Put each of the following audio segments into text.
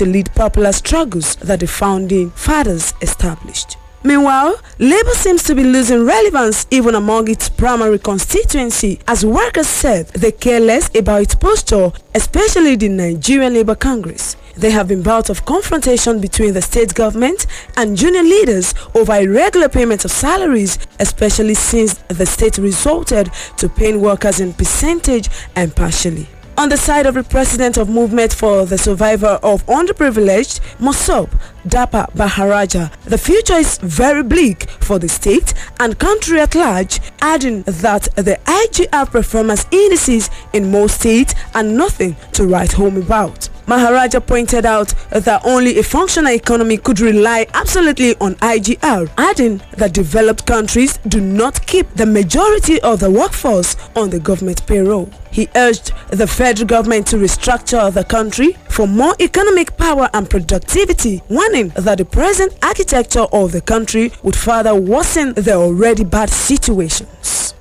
to lead popular struggles that the founding fathers established. Meanwhile, Labour seems to be losing relevance even among its primary constituency, as workers said they care less about its posture, especially the Nigerian Labour Congress. There have been bouts of confrontation between the state government and union leaders over irregular payment of salaries, especially since the state resorted to paying workers in percentage and partially. On the side of the president of Movement for the Survival of Underprivileged, Mosob Dapa Baharaja, the future is very bleak for the state and country at large, adding that the IGR performance indices in most states are nothing to write home about. Maharaja pointed out that only a functional economy could rely absolutely on IGR, adding that developed countries do not keep the majority of the workforce on the government payroll. He urged the federal government to restructure the country for more economic power and productivity, warning that the present architecture of the country would further worsen the already bad situations.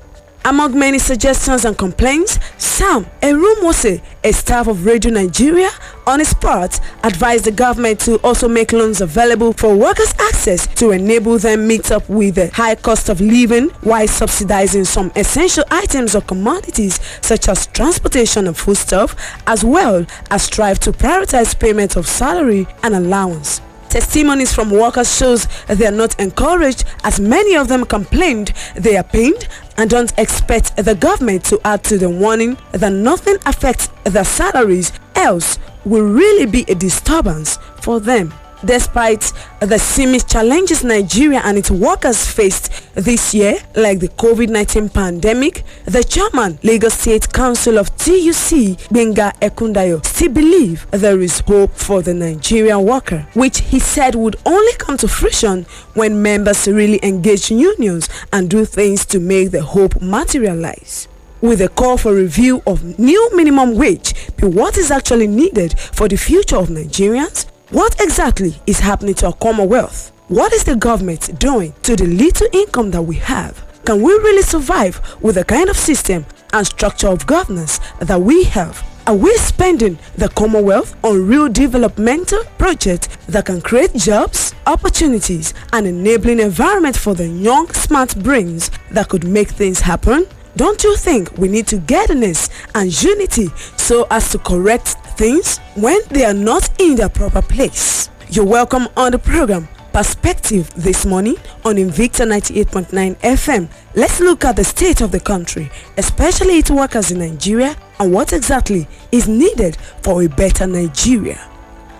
Among many suggestions and complaints, Sam Erumose, a staff of Radio Nigeria, on his part advised the government to also make loans available for workers' access to enable them meet up with the high cost of living while subsidizing some essential items or commodities such as transportation and foodstuff, as well as strive to prioritize payment of salary and allowance. Testimonies from workers shows they are not encouraged, as many of them complained they are pained and don't expect the government to add to the warning that nothing affects their salaries, else will really be a disturbance for them. Despite the seeming challenges Nigeria and its workers faced this year, like the COVID-19 pandemic, the chairman, Lagos State Council of TUC, Benga Ekundayo, still believe there is hope for the Nigerian worker, which he said would only come to fruition when members really engage unions and do things to make the hope materialize. With a call for review of new minimum wage be what is actually needed for the future of Nigerians. What exactly is happening to our Commonwealth? What is the government doing to the little income that we have? Can we really survive with the kind of system and structure of governance that we have? Are we spending the Commonwealth on real developmental projects that can create jobs, opportunities, and enabling environment for the young, smart brains that could make things happen? Don't you think we need togetherness and unity so as to correct things when they are not in their proper place? You're welcome on the program Perspective this morning on Invicta 98.9 FM. Let's look at the state of the country, especially its workers in Nigeria, and what exactly is needed for a better Nigeria.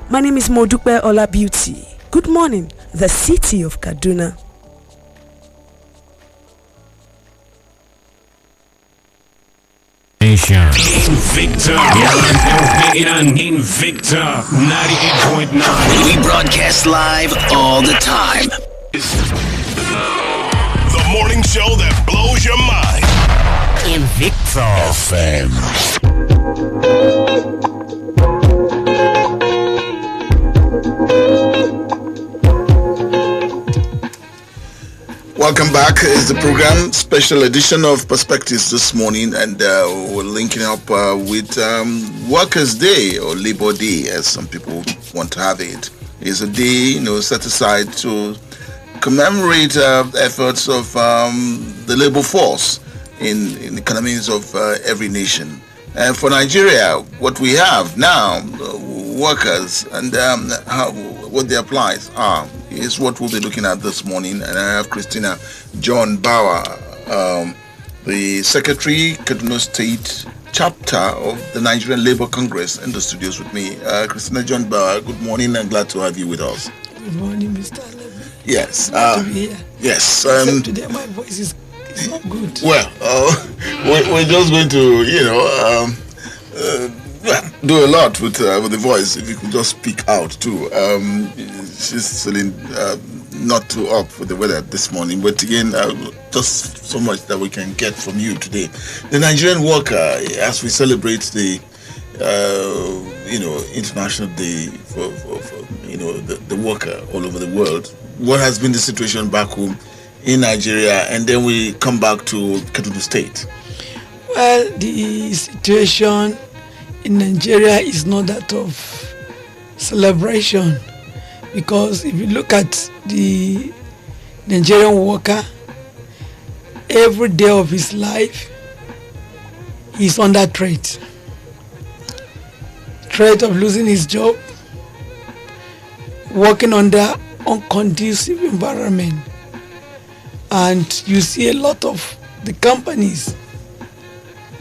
My name is Modupe Olabeauty. Good morning, the city of Kaduna. Invicta, Invicta 98.9. We broadcast live all the time. The morning show that blows your mind. Invicta FM. Welcome back. It's the program special edition of Perspectives this morning, and we're linking up with Workers' Day, or Labor Day, as some people want to have it. It's a day, set aside to commemorate efforts of the labor force in economies of every nation. And for Nigeria, what we have now, workers, and what their plights are, is what we'll be looking at this morning. And I have Christina John Bauer, the Secretary, Kaduna State Chapter of the Nigerian Labour Congress, in the studios with me. Christina John Bauer, good morning and glad to have you with us. Good morning, Mr. Levy. Yes. Glad to be here. Yes. Except today my voice is not good. Well, we're just going to, do a lot with the voice. If you could just speak out too. She's feeling not too up with the weather this morning, but again, just so much that we can get from you today. The Nigerian worker, as we celebrate the International Day for the worker all over the world. What has been the situation back home in Nigeria, and then we come back to Kaduna State? Well, the situation in Nigeria is not that of celebration, because if you look at the Nigerian worker, every day of his life he's under threat of losing his job, working under unconducive environment, and you see a lot of the companies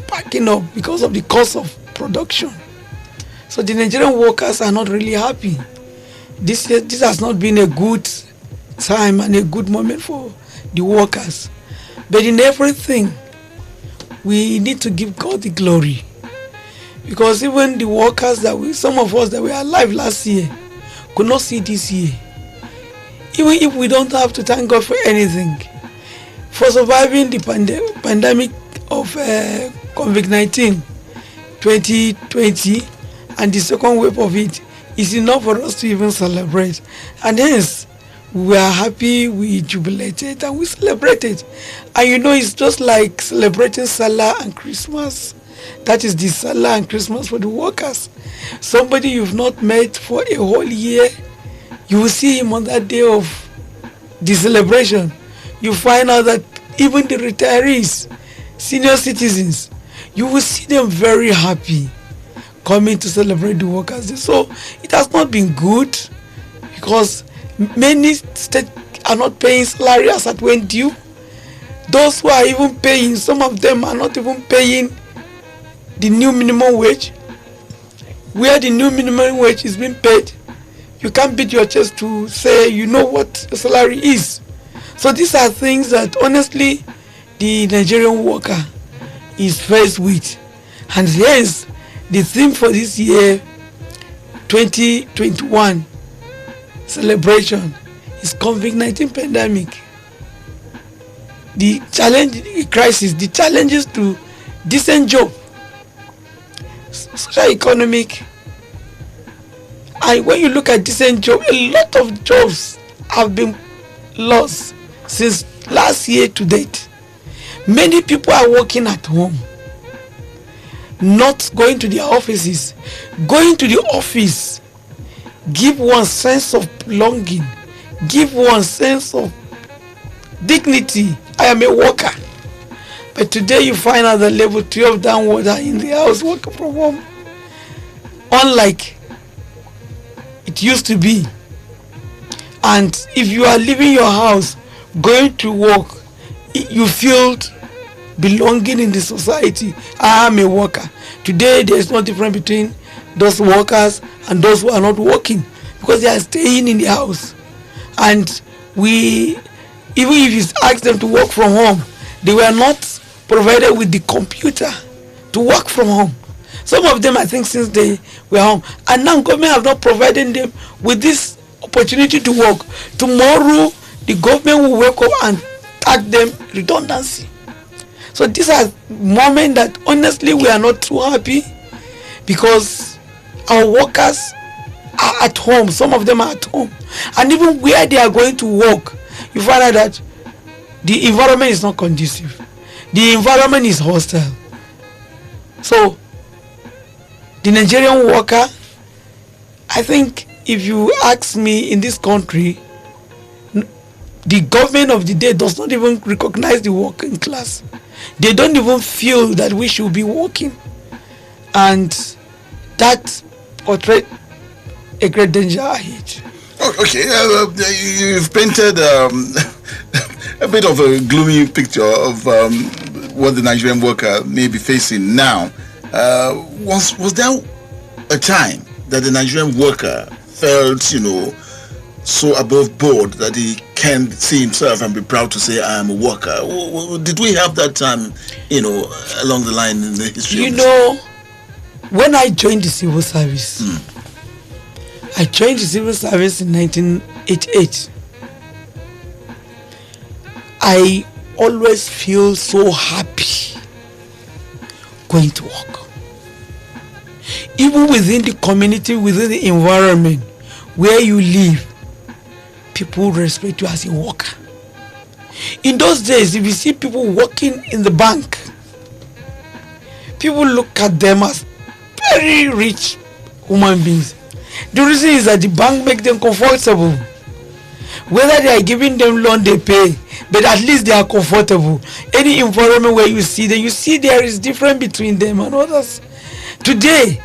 packing up because of the cost of production. So the Nigerian workers are not really happy. This has not been a good time and a good moment for the workers. But in everything, we need to give God the glory, because even the workers some of us that were alive last year could not see this year. Even if we don't have to thank God for anything, for surviving the pandemic of COVID-19 2020 and the second wave of it is enough for us to even celebrate. And hence, we are happy, we jubilated, and we celebrated. And it's just like celebrating Salah and Christmas. That is the Salah and Christmas for the workers. Somebody you've not met for a whole year, you will see him on that day of the celebration. You find out that even the retirees, senior citizens, you will see them very happy coming to celebrate the Workers' Day. So it has not been good, because many states are not paying salary as at when due. Those who are even paying, some of them are not even paying the new minimum wage. Where the new minimum wage is being paid, you can't beat your chest to say you know what the salary is. So these are things that honestly the Nigerian worker is faced with. And hence, the theme for this year, 2021 celebration, is COVID-19 pandemic. The challenge, the crisis, the challenges to decent job, social economic. And when you look at decent job, a lot of jobs have been lost since last year to date. Many people are working at home, not going to their offices. Going to the office give one sense of belonging, give one sense of dignity. I am a worker. But today you find out that level 12 downward are in the house working from home. Unlike it used to be. And if you are leaving your house, going to work, you feel belonging in the society. I am a worker. Today there is no difference between those workers and those who are not working, because they are staying in the house. And even if you ask them to work from home, they were not provided with the computer to work from home. Some of them, I think, since they were home, and now government have not provided them with this opportunity to work. Tomorrow the government will wake up and tag them redundancy. So these are moments that honestly we are not too happy, because our workers are at home. Some of them are at home, and even where they are going to work, you find out that the environment is not conducive. The environment is hostile. So the Nigerian worker, I think if you ask me, in this country, the government of the day does not even recognize the working class. They don't even feel that we should be working. And that portrays a great danger ahead. Okay, you've painted a bit of a gloomy picture of what the Nigerian worker may be facing now. Was there a time that the Nigerian worker felt, so above board that he can see himself and be proud to say, I am a worker? Did we have that time, along the line in the history? When I joined the civil service, I joined the civil service in 1988. I always feel so happy going to work. Even within the community, within the environment where you live, people respect you as a worker. In those days, if you see people working in the bank, people look at them as very rich human beings. The reason is that the bank make them comfortable. Whether they are giving them loan, they pay, but at least they are comfortable. Any environment where you see them, you see there is difference between them and others. Today,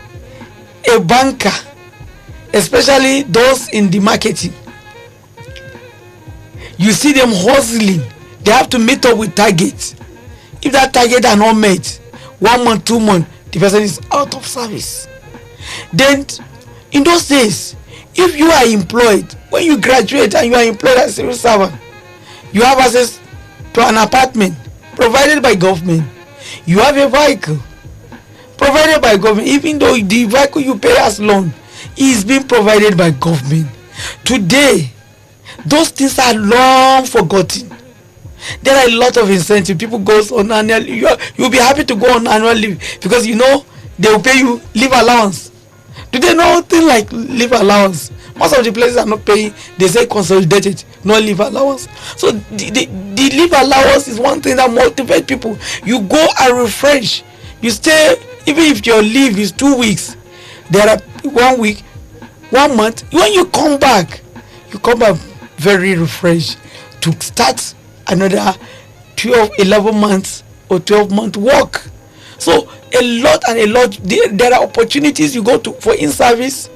a banker, especially those in the marketing, you see them hustling. They have to meet up with targets. If that target are not met, 1 month, 2 months, the person is out of service. Then, in those days, if you are employed, when you graduate and you are employed as a civil servant, you have access to an apartment provided by government. You have a vehicle provided by government, even though the vehicle you pay as loan is being provided by government. Today, those things are long forgotten. There are a lot of incentive. People go on annual leave. You'll be happy to go on annual leave because you know they will pay you leave allowance. Do they know things like leave allowance? Most of the places are not paying. They say consolidated, no leave allowance. So the leave allowance is one thing that motivates people. You go and refresh. You stay, even if your leave is 2 weeks. There are 1 week, 1 month. When you come back very refreshed to start another 12, 11 months or 12-month work. So a lot, there are opportunities you go to for in-service.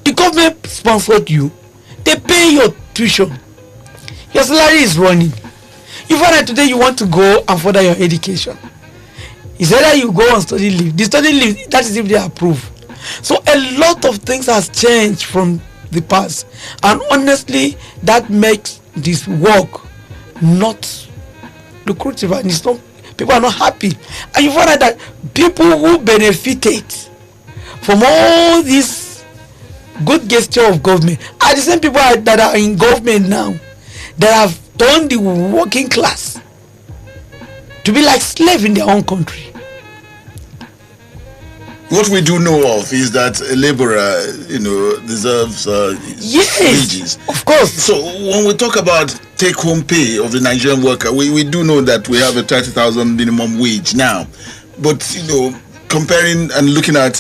The government sponsored you. They pay your tuition. Your salary is running. You find out today you want to go and further your education. It's either you go on study leave. The study leave, that is if they approve. So a lot of things has changed from the past. And honestly, that makes this work not lucrative, and it's not, people are not happy. And you find out that people who benefited from all this good gesture of government are the same people that are in government now, that have turned the working class to be like slave in their own country. What we do know of is that a laborer, deserves wages. Of course. So when we talk about take-home pay of the Nigerian worker, we do know that we have a 30,000 minimum wage now. But comparing and looking at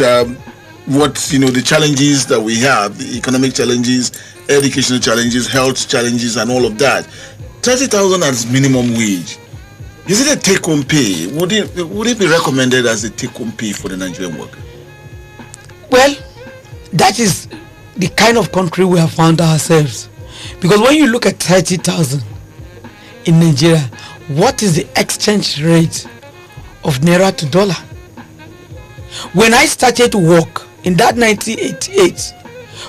what the challenges that we have, the economic challenges, educational challenges, health challenges, and all of that, 30,000 as minimum wage. Is it a take-home pay? Would it be recommended as a take-home pay for the Nigerian worker? Well, that is the kind of country we have found ourselves. Because when you look at 30,000 in Nigeria, what is the exchange rate of naira to dollar? When I started to work in that 1988,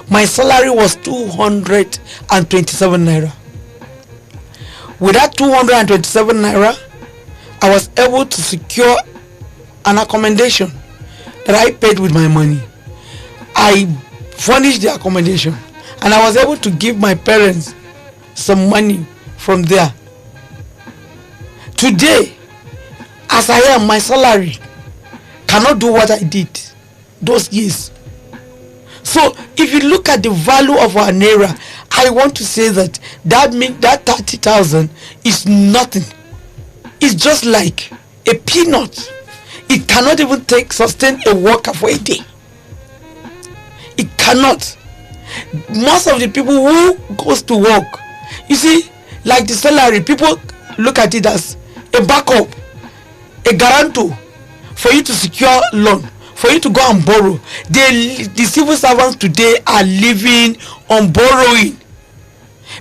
my salary was 227 naira. With that 227 naira, I was able to secure an accommodation that I paid with my money. I furnished the accommodation and I was able to give my parents some money from there. Today, as I am, my salary cannot do what I did those years. So if you look at the value of our naira, I want to say that means that 30,000 is nothing. It's just like a peanut. It cannot even sustain a worker for a day. It cannot. Most of the people who goes to work, you see, like the salary, people look at it as a backup, a guarantor for you to secure loan, for you to go and borrow. The civil servants today are living on borrowing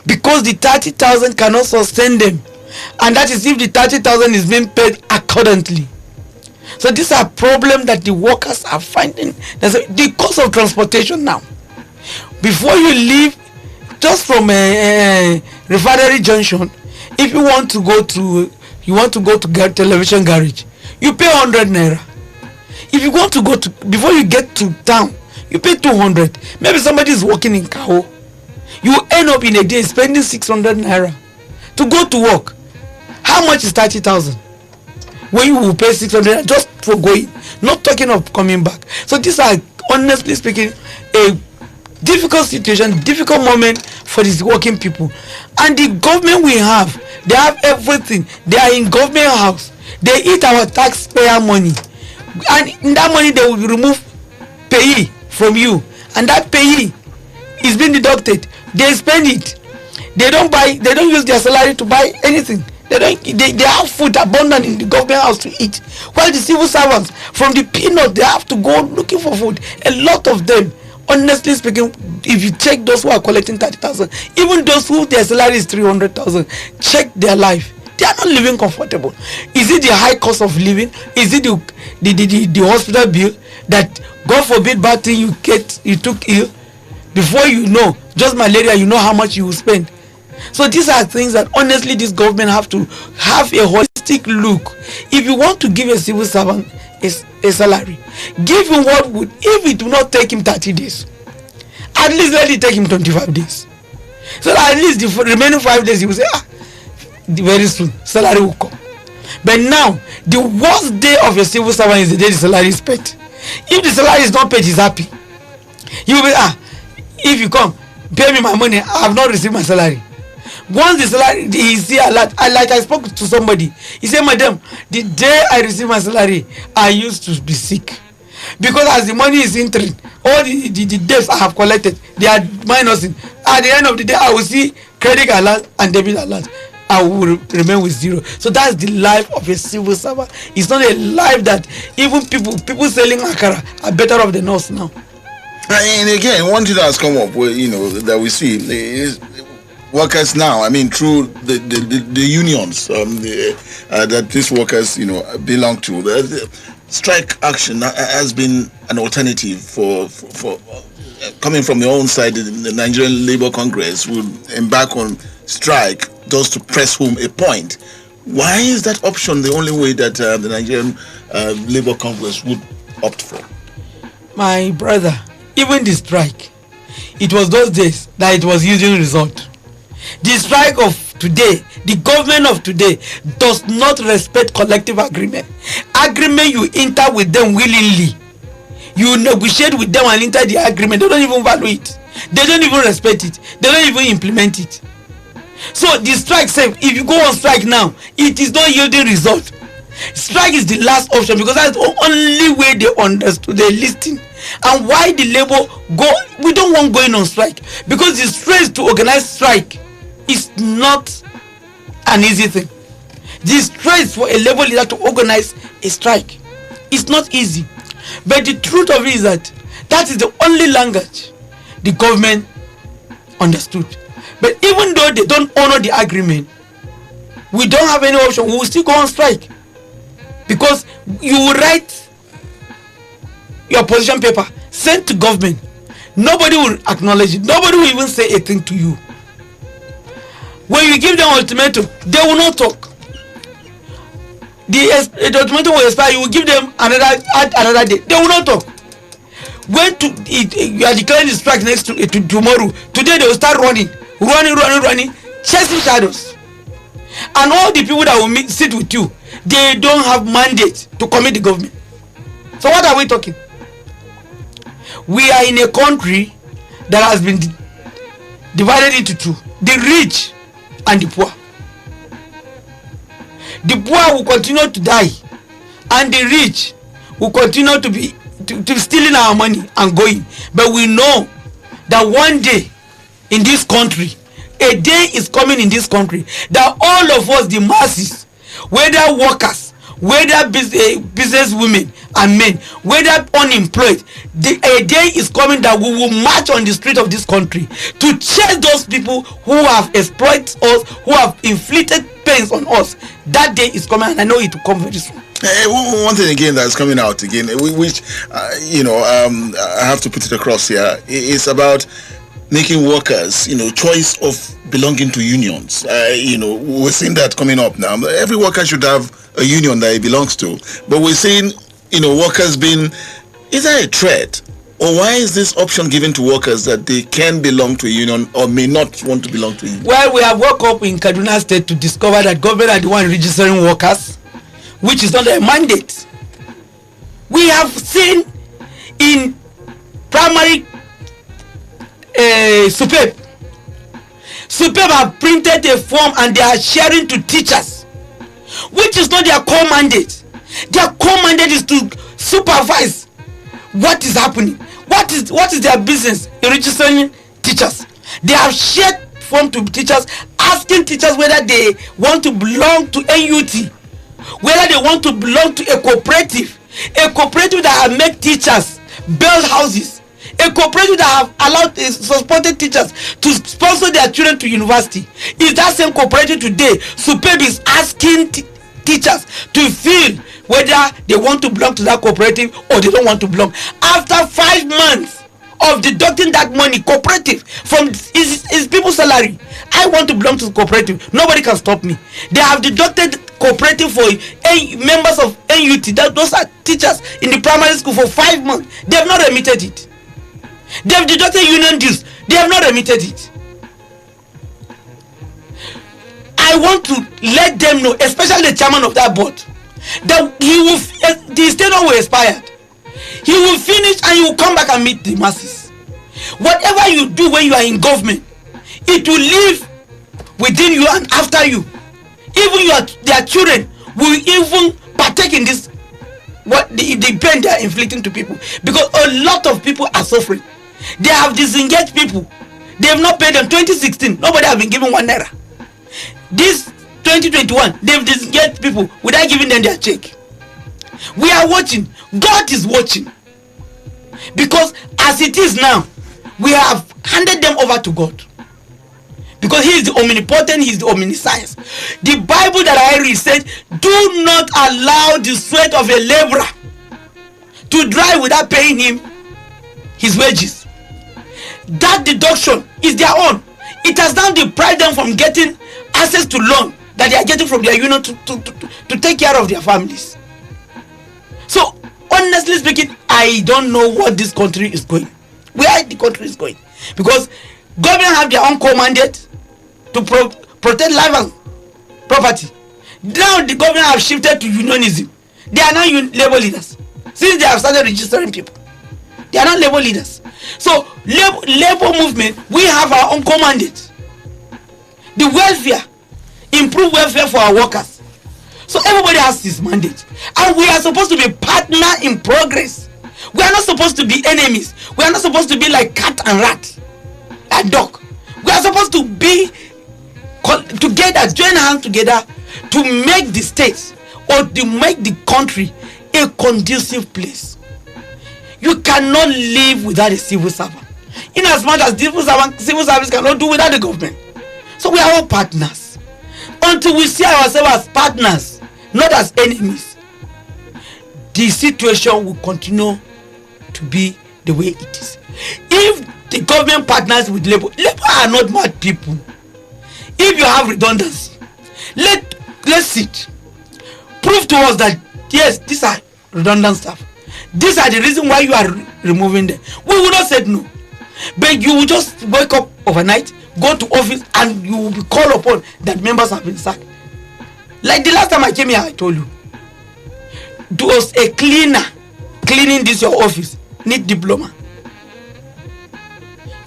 because the 30,000 cannot sustain them. And that is if the 30,000 is being paid accordingly. So these are problems that the workers are finding. The cost of transportation now. Before you leave, just from a refinery junction, if you want to go to television garage, you pay 100 naira. If you want to go to, before you get to town, you pay 200. Maybe somebody is working in Kao. You end up in a day spending 600 naira to go to work. How much is 30,000? When you will pay 600 just for going, not talking of coming back. So these are, honestly speaking, a difficult situation, difficult moment for these working people. And the government we have, they have everything. They are in government house. They eat our taxpayer money. And in that money they will remove payee from you. And that payee is being deducted. They spend it. They don't use their salary to buy anything. They have food abundant in the government house to eat. While the civil servants, from the peanut, they have to go looking for food. A lot of them, honestly speaking, if you check those who are collecting 30,000, even those who their salary is 300,000, check their life. They are not living comfortable. Is it the high cost of living? Is it the hospital bill that, God forbid, bad thing you took ill? Before you know, just malaria, you know how much you will spend. So these are things that honestly this government have to have a holistic look. If you want to give a civil servant a salary, give him what would, if it will not take him 30 days, at least let it take him 25 days. So that at least the remaining 5 days he will say, very soon salary will come. But now the worst day of a civil servant is the day the salary is paid. If the salary is not paid, he's happy. He will be, if you come, pay me my money, I have not received my salary. Once the salary, he see a lot. Like I spoke to somebody, he said, madam, the day I received my salary, I used to be sick. Because as the money is entering, all the debts I have collected, they are minusing. At the end of the day, I will see credit alert and debit alert. I will remain with zero. So that's the life of a civil servant. It's not a life that even people selling akara are better off than us now. And again, one thing that has come up, that we see is workers now. I mean, through the unions that these workers, belong to. The strike action has been an alternative for coming from your own side. The Nigerian Labour Congress will embark on strike just to press home a point. Why is that option the only way that the Nigerian Labour Congress would opt for? My brother, even the strike, it was those days that it was yielding result. The strike of today, the government of today does not respect collective agreement. Agreement you enter with them willingly. You negotiate with them and enter the agreement. They don't even value it. They don't even respect it. They don't even implement it. So the strike says, if you go on strike now, it is not yielding result. Strike is the last option because that's the only way they understood, they listen. And why the labor we don't want going on strike, because the stress to organize strike is not an easy thing. The stress for a labor leader to organize a strike is not easy. But the truth of it is that is the only language the government understood. But even though they don't honor the agreement, we don't have any option. We will still go on strike. Because you will write your position paper, send to government. Nobody will acknowledge it. Nobody will even say a thing to you. When you give them ultimatum, they will not talk. The ultimatum will expire. You will give them another day. They will not talk. When you are declaring the strike next to tomorrow, today they will start running, chasing shadows. And all the people that will sit with you, they don't have mandate to commit the government. So what are we talking? We are in a country that has been divided into two: the rich and the poor. The poor will continue to die, and the rich will continue to be stealing our money and going. But we know that one day in this country, a day is coming in this country that all of us, the masses, whether workers, whether business women and men, whether unemployed, a day is coming that we will march on the street of this country to chase those people who have exploited us, who have inflicted pains on us. That day is coming, and I know it will come very soon. One thing again that's coming out again, which I have to put it across here, is about making workers, choice of belonging to unions. We're seeing that coming up now. Every worker should have a union that he belongs to. But we're seeing, workers being, is that a threat? Or why is this option given to workers that they can belong to a union or may not want to belong to a union? Well, we have woke up in Kaduna State to discover that government are the one registering workers, which is not a mandate. We have seen in primary SUPEP have printed a form and they are sharing to teachers, which is not their core mandate. Their core mandate is to supervise what is happening. What is their business in registering teachers. They have shared form to teachers, asking teachers whether they want to belong to NUT, whether they want to belong to a cooperative that have made teachers build houses, a cooperative that have allowed supported teachers to sponsor their children to university. Is that same cooperative today, SUPEB is asking teachers to feel whether they want to belong to that cooperative or they don't want to belong. After 5 months of deducting that money, cooperative, from his people's salary, I want to belong to the cooperative. Nobody can stop me. They have deducted cooperative for members of NUT. Those are teachers in the primary school for 5 months. They have not remitted it. They have deducted union dues. They have not remitted it. I want to let them know, especially the chairman of that board, that his tenure will expire. He will finish and he will come back and meet the masses. Whatever you do when you are in government, it will live within you and after you. Even their children will even partake in this, the pain they are inflicting to people, because a lot of people are suffering. They have disengaged people. They have not paid them. 2016, nobody has been given 1 naira. This 2021, they've disengaged people without giving them their check. We are watching. God is watching. Because as it is now, we have handed them over to God. Because he is the omnipotent, he is the omniscience. The Bible that I read said, do not allow the sweat of a laborer to dry without paying him his wages. That deduction is their own. It has now deprived them from getting access to loan that they are getting from their union to take care of their families. So, honestly speaking, I don't know what this country is going. Where the country is going. Because government have their own mandate to protect life and property. Now the government have shifted to unionism. They are now labor leaders. Since they have started registering people, they are not labor leaders. So labor movement, we have our own mandate. The welfare, improve welfare for our workers. So everybody has this mandate, and we are supposed to be partner in progress. We are not supposed to be enemies. We are not supposed to be like cat and rat and dog. We are supposed to be together, join hands together to make the state or to make the country a conducive place. You cannot live without a civil servant. In as much as civil service cannot do without the government. So we are all partners. Until we see ourselves as partners, not as enemies, the situation will continue to be the way it is. If the government partners with labor are not mad people. If you have redundancy, let's sit. Prove to us that yes, these are redundant staff. These are the reason why you are removing them. We will not say no. But you will just wake up overnight, go to office, and you will be called upon that members have been sacked. Like the last time I came here, I told you. Does a cleaner cleaning this your office need diploma?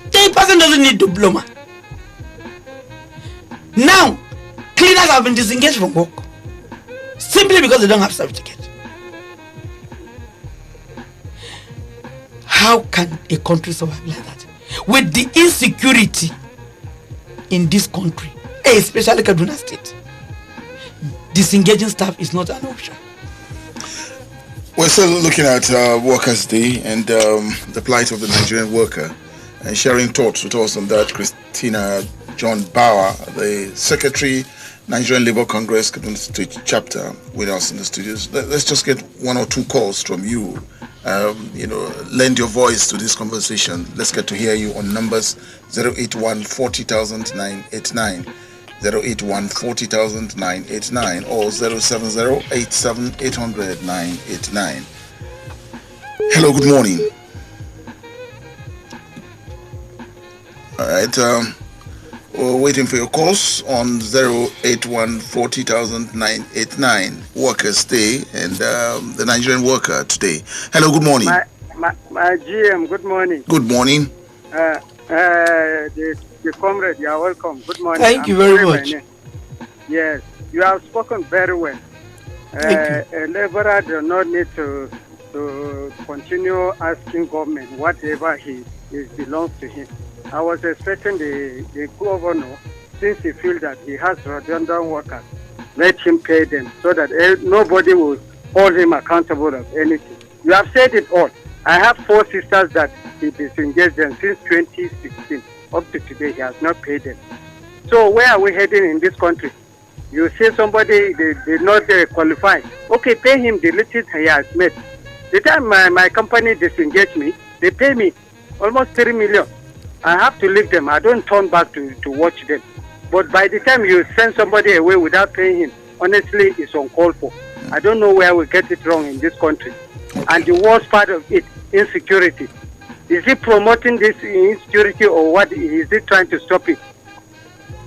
The person doesn't need diploma. Now, cleaners have been disengaged from work simply because they don't have certificate. How can a country survive like that? With the insecurity in this country, especially Kaduna State, disengaging staff is not an option. We're still looking at Workers' Day and the plight of the Nigerian worker, and sharing thoughts with us on that. Christina John Bauer, the Secretary, Nigerian Labour Congress Kaduna State Chapter, with us in the studios. Let's just get 1 or 2 calls from you. Lend your voice to this conversation. Let's get to hear you on numbers 081 40,000 989, 081 40,000 989, or 070 87 800 989. Hello, good morning. All right, we're waiting for your calls on 081 40,000 989. Workers' Day and the Nigerian worker today. Hello, good morning. My GM, good morning. Good morning. The comrade, you are welcome. Good morning. Thank you very much. Yes, you have spoken very well. A laborer does not need to continue asking government whatever he belongs to him. I was expecting the governor, since he feels that he has redundant workers, let him pay them so that nobody will hold him accountable of anything. You have said it all. I have 4 sisters that he disengaged them since 2016. Up to today, he has not paid them. So where are we heading in this country? You say somebody did not qualify. Okay, pay him the little he has made. The time my company disengaged me, they pay me almost 3 million. I have to leave them. I don't turn back to watch them. But by the time you send somebody away without paying him, honestly, it's uncalled for. I don't know where we get it wrong in this country. And the worst part of it, insecurity. Is he promoting this insecurity or what? Is he trying to stop it?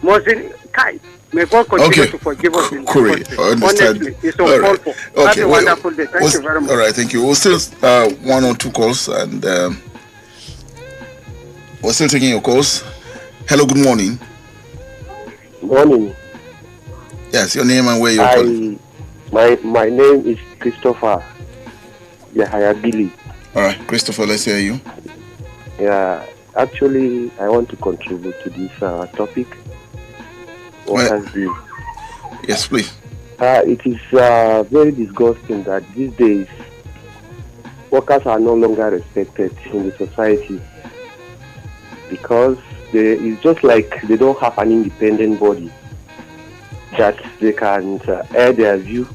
May God continue to forgive us in this country. Honestly, it's uncalled for. Have a wonderful day. Thank you very much. All right, thank you. We'll still 1 or 2 calls, and we're still taking your calls. Hello, good morning. Morning. Yes, your name and where you're calling. My name is Christopher Yahaya Billy. All right, Christopher, let's hear you. Yeah, actually, I want to contribute to this topic. Yes, please. It is very disgusting that these days workers are no longer respected in the society because it's just like they don't have an independent body that they can air their view.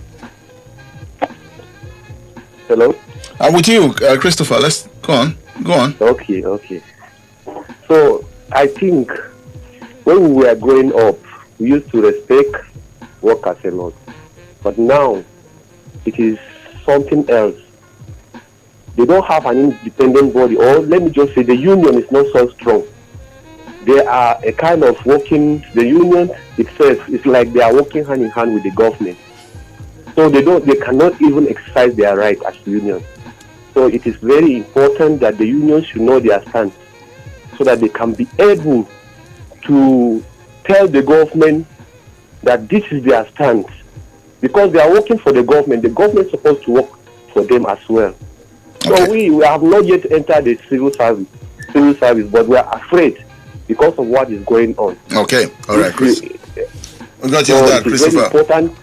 Hello? I'm with you, Christopher. Let's go on. Okay. So I think when we were growing up, we used to respect workers a lot. But now, it is something else. They don't have an independent body, or let me just say the union is not so strong. They are a kind of working, the union itself is like they are working hand in hand with the government. So they cannot even exercise their right as union. So it is very important that the union should know their stance so that they can be able to tell the government that this is their stance. Because they are working for the government is supposed to work for them as well. So Okay. we have not yet entered the civil service, but we are afraid because of what is going on. Okay, all right, Chris. We got you So on that, it is very Christopher. important.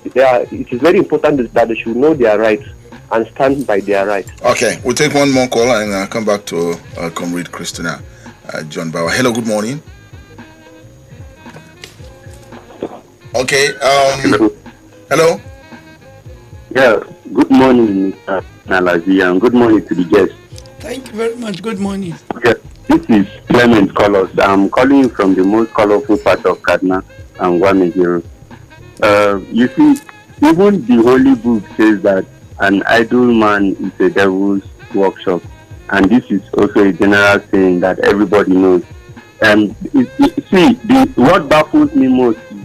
It is very important that they should know their rights and stand by their rights. Okay, we'll take one more call and come back to Comrade Christina John Bauer. Hello, good morning. Okay, hello? Yeah, good morning, Mr. Nalazi, and good morning to the guests. Thank you very much. Good morning. Okay, this is Clement Colors. I'm calling from the most colorful part of Kaduna and Guamejiro. You see, even the Holy Book says that an idle man is a devil's workshop, and this is also a general saying that everybody knows. What baffles me most is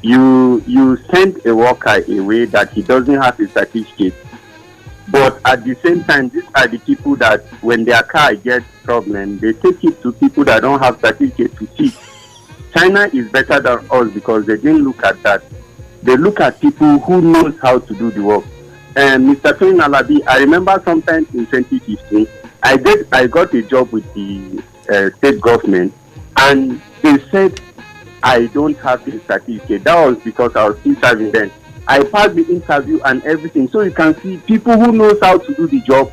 you send a worker away that he doesn't have a certificate, but at the same time, these are the people that when their car gets problem, they take it to people that don't have certificate to fix. China is better than us because they didn't look at that. They look at people who knows how to do the work. And Mr. Tony Alabi, I remember sometime in 2015, I got a job with the state government, and they said I don't have the certificate. That was because I was still serving then. I passed the interview and everything. So you can see people who knows how to do the job,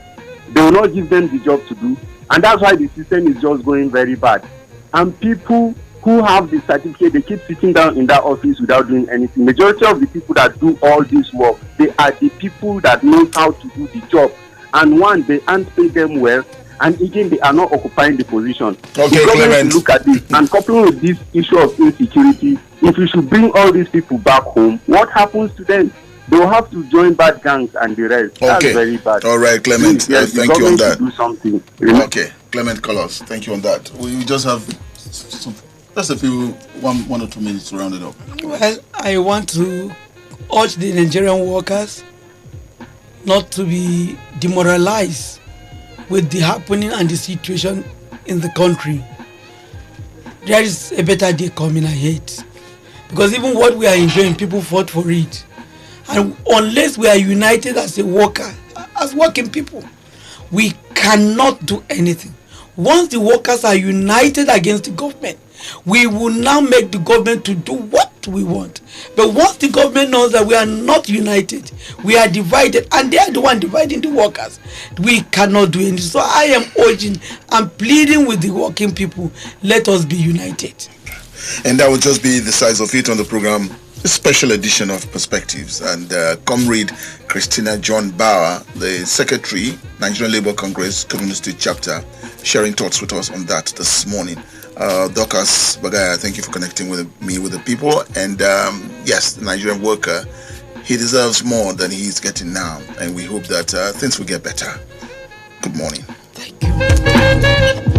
they will not give them the job to do. And that's why the system is just going very bad. And people who have the certificate, they keep sitting down in that office without doing anything. Majority of the people that do all this work, they are the people that know how to do the job. And one, they aren't paid them well. And again, they are not occupying the position. Okay, Clement. Look at this. And coupling with this issue of insecurity, if we should bring all these people back home, what happens to them? They will have to join bad gangs and the rest. That's very bad. All right, Clement. Yes, thank you on that. Do something. Okay, Clement Colors. Thank you on that. We just have just a few, one or 2 minutes to round it up. Well, I want to urge the Nigerian workers not to be demoralized with the happening and the situation in the country. There is a better day coming ahead. Because even what we are enjoying, people fought for it. And unless we are united as a worker, as working people, we cannot do anything. once the workers are united against the government, we will now make the government to do what we want. But once the government knows that we are not united, we are divided, and they are the one dividing the workers, we cannot do anything. So I am urging and pleading with the working people, let us be united. And that will just be the size of it on the program. A special edition of Perspectives, and Comrade Christina John Bauer, the Secretary, Nigerian Labour Congress, Kaduna State Chapter, sharing thoughts with us on that this morning. Dorcas Bagaya, thank you for connecting with me with the people. And yes, the Nigerian worker, he deserves more than he's getting now, and we hope that things will get better. Good morning. Thank you.